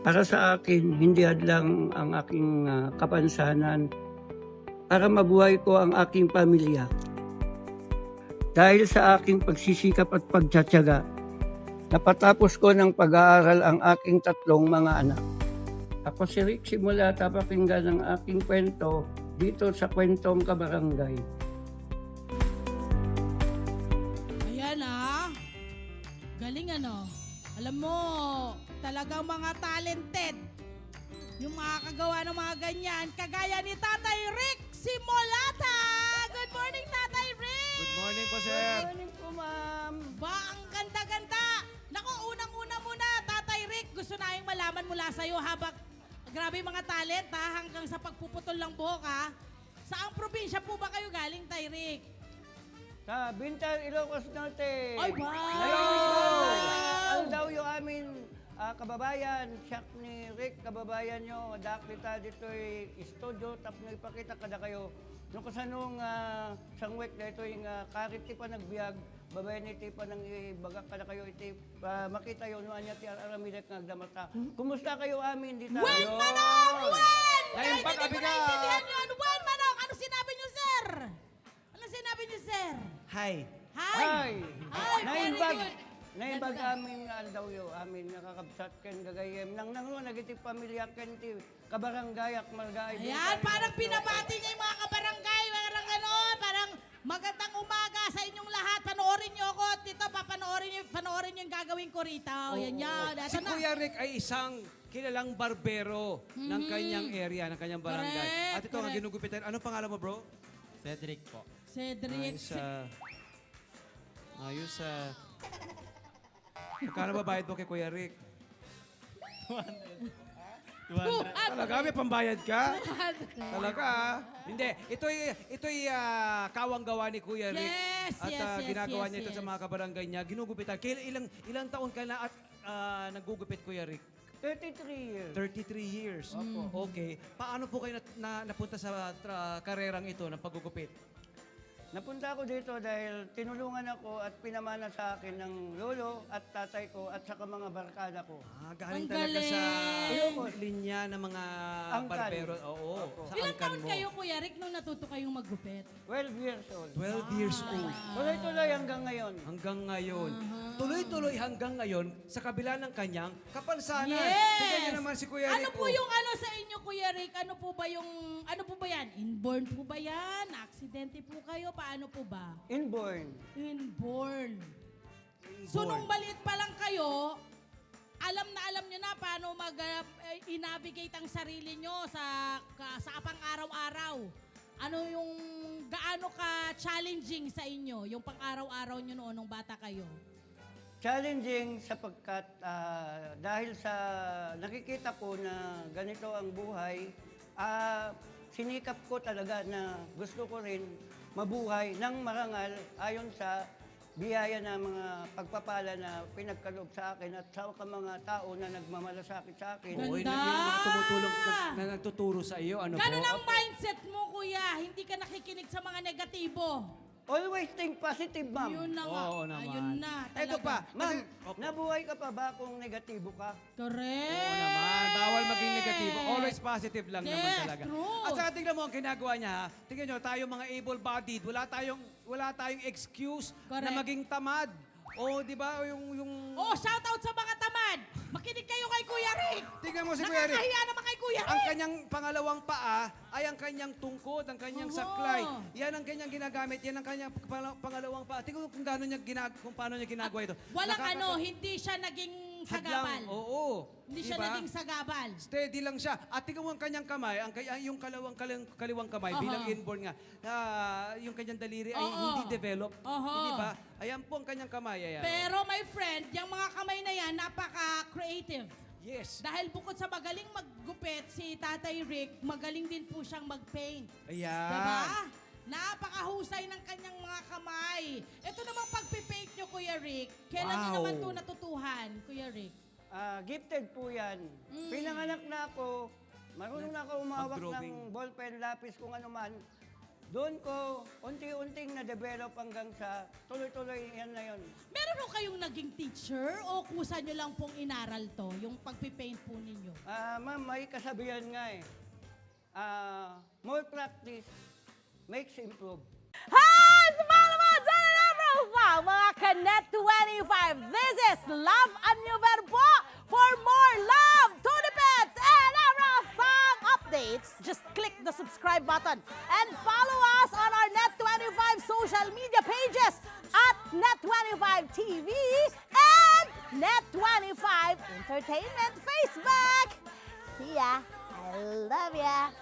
Para sa akin, hindi hadlang ang aking kapansanan para mabuhay ko ang aking pamilya. Dahil sa aking pagsisikap at pagtsatsaga, napatapos ko ng pag-aaral ang aking tatlong mga anak. Ako si Rick, simula tapakinggan ang aking kwento dito sa Kwentong Kabarangay. Ayan galing Alam mo, talagang mga talented. Yung makakagawa ng mga ganyan, kagaya ni Tatay Rick Simolata. Good morning, Tatay Rick! Good morning po, sir. Good morning po, ma'am. Ba, ang ganda-ganda. Naku, unang-una muna, Tatay Rick, gusto namin malaman mula sa'yo habang grabe mga talent hanggang sa pagpuputol ng buhok Saang probinsya po ba kayo galing, Tay Rick? Sa Bintan, Ilocos Norte. Ay, wow! Ano daw yung amin kababayan, siyak ni Rick, kababayan nyo, dakita dito'y studio, tapos ipakita kada kayo. Nung kasanong sangwek na ito yung karit ti pa nagbiag, babayan iti pa nang ibagak kada kayo iti makita yun, ano niya ti aramidak nagdamata. Kumusta kayo amin dito? Wen Manong! Wen! Ngayon Kahit pa, hindi ko kabiga! naintindihan yun. Wen Manong! Ano sinabi niyo, sir? Ano sinabi niyo, sir? Hi. Hi! Hi, very Naimbag, good. naimbag amin daw yun, amin nakakabsat ken gagayem. Nang nagiti pamilya ken ti kabaranggayak margay. Ayan, parang pinabati niya yung mga kabarangay, parang gano'n, parang magandang umaga sa inyong lahat. Panoorin niyo ako dito, panoorin niyo yung gagawin ko rito. Yan yan. Si Kuya Rick ay isang kilalang barbero ng kanyang area, ng kanyang barangay. Correct, At ito ang correct. ginugupitan. Anong pangalan mo, bro? Cedric po. Cedric. Ayos Magkano ba bayad mo kay Kuya Rick? 200. Talaga, may pambayad ka? Talaga, Hindi, ito'y kawang gawa ni Kuya Rick. Yes, At yes, ginagawa yes, niya ito yes. sa mga kabarangay niya. Ginugupitan. Ilang taon ka na at nagugupit, Kuya Rick? 33 years. 33 years. Okay. Paano po kayo napunta sa karerang ito ng paggugupit? Napunta ako dito dahil tinulungan ako at pinamana sa akin ng lolo at tatay ko at saka mga barkada ko. Galing Ang talaga sa galing. linya ng mga Angkan. barbero. Oo, sa Ilang angkan taon mo. kayo, Kuya Rick, nung natuto kayong maggupit? 12 years old. 12 years old. Tuloy-tuloy hanggang ngayon. Hanggang ngayon. Tuloy-tuloy hanggang ngayon sa kabila ng kanyang kapansanan. Yes! Tingnan niyo naman si Kuya Ano Rick. po yung sa inyo, Kuya Rick? Ano po ba yan? Inborn po ba yan? Aksidente po kayo? Paano po ba? Inborn. Inborn. So, nung maliit pa lang kayo, alam nyo na paano i-navigate ang sarili nyo sa pang-araw-araw. Ano yung gaano ka-challenging sa inyo, yung pang-araw-araw nyo noon nung bata kayo? Challenging sapagkat dahil sa nakikita ko na ganito ang buhay, sinikap ko talaga na gusto ko rin mabuhay ng marangal ayon sa biyaya na mga pagpapala na pinagkaloob sa akin at sa mga tao na nagmamalasakit sa akin. Ganda! Oo, yung mga tumutulong na nagtuturo sa iyo. Ano Ganun po? ang mindset mo, Kuya. Hindi ka nakikinig sa mga negatibo. Always think positive, ma'am. Yun na nga. Oo naman. Ayun na. Ito talaga. pa. Ma'am, Okay. nabuhay ka pa ba kung negatibo ka? Correct. Oo naman. Bawal maging negatibo. Always positive lang naman Yes, talaga. true. At saka tingnan mo ang ginagawa niya. Tingnan nyo, tayo mga able-bodied, wala tayong excuse Correct. na maging tamad. O, di ba, Oh, shout out sa mga tamad. Makinig kayo kay Kuya Rick. Tingnan mo si Kuya Rick. Nakakahiya naman kay Kuya Ang Rick. kanyang pangalawang paa ay ang kanyang tungkod, ang kanyang Oo. saklay. Yan ang kanyang ginagamit, yan ang kanyang pangalawang paa. Tingnan mo kung paano niya ginagawa ito. Walang Nakaka- hindi siya naging Hadlang. sagabal. Oo. Hindi siya Diba? naging sagabal. Steady lang siya. At tingnan mo ang kanyang kamay, yung kaliwang kamay, Aha. bilang inborn nga, yung kanyang daliri ay Oo. hindi develop. Aha. Hindi ba? Ayan po ang kanyang kamay. Ayan. Pero my friend, yung mga kamay na yan, napaka-creative. Yes. Dahil bukod sa magaling maggupit, si Tatay Rick, magaling din po siyang mag-paint. Ayan. Diba? Napakahusay ng kanyang mga kamay. Ito namang pagpipaint nyo, Kuya Rick. Kailan nyo Wow. naman ito natutuhan, Kuya Rick? Gifted po yan. Pinanganak na ako, marunong na ako umawak Mag-drawing. ng ballpen, lapis, kung ano man. Doon ko unti-unting na-develop hanggang sa tuloy-tuloy yan na yun. Meron ho kayong naging teacher o kusa nyo lang pong inaral to, yung pagpipaint po ninyo? Ma'am, may kasabihan nga eh. More practice makes improve. Hi! Sumama mga dyan na profile, mga Kanet 25. This is Love and New Verbo. For more love, Tunipet, and Arafang updates, just click the subscribe button and follow us on our Net25 social media pages at Net25 TV and Net25 Entertainment Facebook. See ya. I love ya.